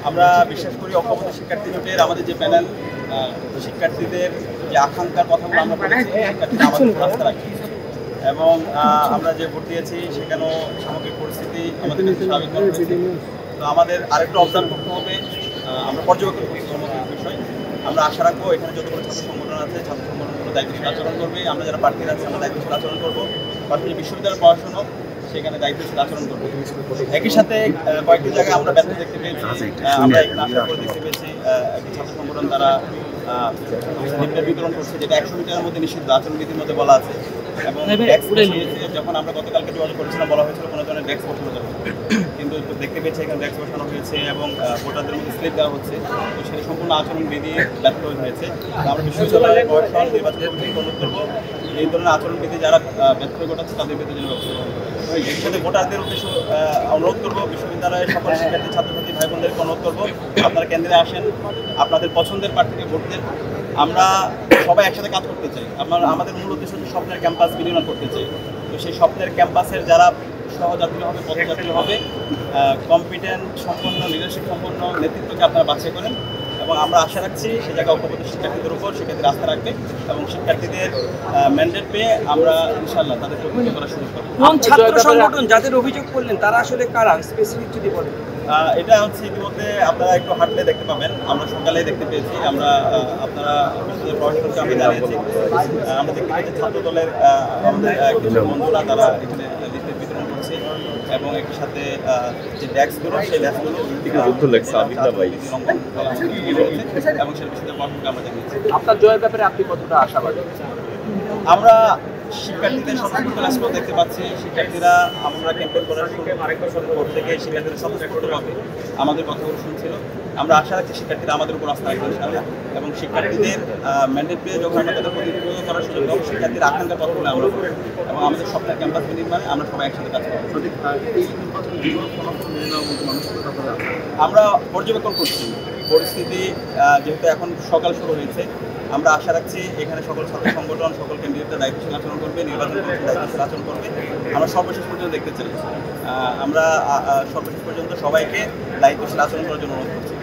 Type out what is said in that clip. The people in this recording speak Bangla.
আমরা বিশ্বাস করি ঐক্যবদ্ধ শিক্ষার্থী জোটের আমাদের যে প্যানেল শিক্ষার্থীদের যে আকাঙ্ক্ষার কথাগুলো আমরা বলেছি, শিক্ষার্থীরা আমাদের রাস্তা রাখি এবং আমরা যে ভোট দিয়েছি সেখানেও সামগ্রিক পরিস্থিতি আমাদের কাছে স্বাভাবিক মনে হয়েছে। তো আমাদের আরেকটু অবজার্ভ করতে হবে, আমরা পর্যবেক্ষণ করছি সামগ্রিক বিষয়। আমরা আশা রাখবো এখানে যতগুলো ছাত্র সংগঠন আছে, ছাত্র সংগঠনগুলো দায়িত্বশীল আচরণ করবে, আমরা যারা প্রার্থীরা আছে আমরা দায়িত্বশীল আচরণ করবো, পাশাপাশি বিশ্ববিদ্যালয়ের পড়াশোনা সেখানে দায়িত্বশীল আচরণ করবো। একই সাথে কয়েকটি জায়গায় আমরা ব্যর্থ দেখতে পেয়েছি, আমরা এখানে আশা করে দেখতে পেয়েছি একটি ছাত্র সংগঠন তারা লিফলেট বিতরণ করছে, যেটা 100 মিটারের মধ্যে নিষিদ্ধ আচরণবিধির মধ্যে বলা আছে। এবং যখন আমরা গতকালকে যোগাযোগ করেছিলাম বলা হয়েছিল কোনো ধরনের ডেস্ক বসানো যাবে, কিন্তু দেখতে পেয়েছি এখানে ডেস্ক বসানো হয়েছে এবং ভোটারদের মধ্যে স্লিপ দেওয়া হচ্ছে। তো সেটা সম্পূর্ণ আচরণবিধি ব্যর্থ হয়েছে। আমরা বিশ্ববিদ্যালয়ের প্রশাসন নির্বাচন কমিটিকে অনুরোধ করবো এই ধরনের আচরণবিধি যারা ব্যর্থ ঘটাচ্ছে তাদের বিরুদ্ধে যেন ব্যবস্থা গ্রহণ করে। এর সাথে ভোটারদের উদ্দেশ্য অনুরোধ করবো, বিশ্ববিদ্যালয়ের সকল শিক্ষার্থী ছাত্রছাত্রী ভাই বোনদেরকে অনুরোধ করবো আপনারা কেন্দ্রে আসেন, আপনাদের পছন্দের প্রার্থীকে ভোট দেন। আমরা সবাই একসাথে কাজ করতে চাই। আমাদের মূল উদ্দেশ্য হচ্ছে স্বপ্নের ক্যাম্পাস বিনির্মাণ করতে চাই। তো সেই স্বপ্নের ক্যাম্পাসের যারা সহযাত্রী হবে, পথযাত্রী হবে, কম্পিটেন্ট সম্পন্ন, লিডারশিপ সম্পন্ন নেতৃত্বকে আপনারা বাছাই করেন এবং আমরা আশা রাখছি সে জায়গায় ঐক্যবদ্ধ শিক্ষার্থীদের উপর শিক্ষার্থীর আস্থা রাখবে এবং শিক্ষার্থীদের ম্যান্ডেট পেয়ে আমরা ইনশাআল্লাহ তাদের প্রতিনিধিত্ব করার সুযোগ পাবো। কোন ছাত্র সংগঠন যাদের অভিযোগ করলেন তারা আসলে কারা, স্পেসিফিক যদি বলেন? এটা হচ্ছে ইতিমধ্যে আপনারা একটু হাঁটলে দেখতে পাবেন, আমরা সকালেই দেখতে পেয়েছি। আমরা আপনারা পড়াশোনাকে আমি জানিয়েছি, আমরা দেখতে পেয়েছি ছাত্র দলের আমাদের কিছু বন্ধুরা তারা এখানে লিফলেট বিতরণ করছে এবং একই সাথে যে ডেস্কগুলো সেই ডেস্কগুলো এবং সেই বিষয়ে পড়াশোনাকে আমরা জানিয়েছি। আপনার জয়ের ব্যাপারে আপনি কতটা আশাবাদী? আমরা শিক্ষার্থীদের স্বতঃস্ফূর্ত রেসপন্স দেখতে পাচ্ছি। শিক্ষার্থীরা আমরা ক্যাম্পেইন করার পর থেকে শিক্ষার্থীরা স্বতঃস্ফূর্তভাবে আমাদের কথাগুলো শুনছিল। আমরা আশা রাখছি শিক্ষার্থীরা আমাদের উপর আস্থা রাখবে ইনশাআল্লাহ এবং শিক্ষার্থীদের ম্যান্ডেট পেয়ে যখন আমরা তাদের প্রতিনিধিত্ব করার সুযোগ পাবো, শিক্ষার্থীর আকাঙ্ক্ষার কথাগুলো আমরা বলবো এবং আমাদের স্বপ্নের ক্যাম্পাস নির্মাণে আমরা সবাই একসাথে কাজ করবো। আমরা পর্যবেক্ষণ করছি পরিস্থিতি, যেহেতু এখন সকাল শুরু হয়েছে। আমরা আশা রাখছি এখানে সকল ছাত্র সংগঠন, সকল ক্যান্ডিডেটরা দায়িত্বশীল আচরণ করবে, নির্বাচন কমিশন দায়িত্বশীল আচরণ করবে। আমরা সর্বশেষ পর্যন্ত দেখতে চাই, আমরা সর্বশেষ পর্যন্ত সবাইকে দায়িত্বশীল আচরণ করার জন্য অনুরোধ করছি।